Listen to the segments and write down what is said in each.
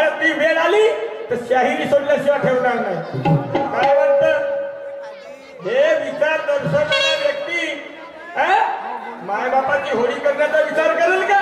काळात ती वेळ आली तर शाहिरी सोडल्याशिवाय ठेवणार नाही. काय म्हणत हे विचार दर्शवणारा व्यक्ती मायबापाची होळी करण्याचा विचार करेल का?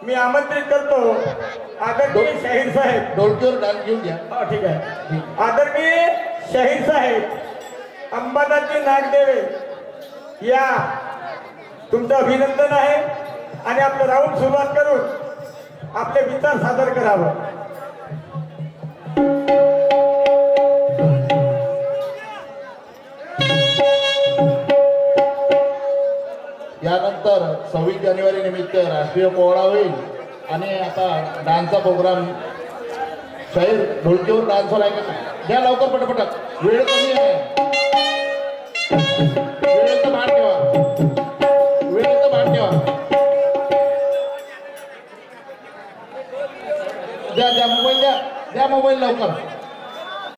मी आमंत्रित करतो आदरणीय शाहीर साहेब. ढोलकीवर डान्स घेऊन घ्या. ठीक आहे. आदरणीय शाहीर साहेब अंबादासजी नागदेवे या तुमचं अभिनंदन आहे आणि आपलं राऊंड सुरुवात करून आपले विचार सादर करावं. यानंतर 26 जानेवारी निमित्त राष्ट्रीय पोवाडा होईल आणि आता डान्सचा प्रोग्राम. शाहीर ढोलकीवर डान्स होणार का? घ्या लवकर पटपट, वेळ कमी आहे. वेळेचं भान ठेवा, वेळेचं भान ठेवा. द्या द्या मोबाईल, द्या द्या मोबाईल लवकर.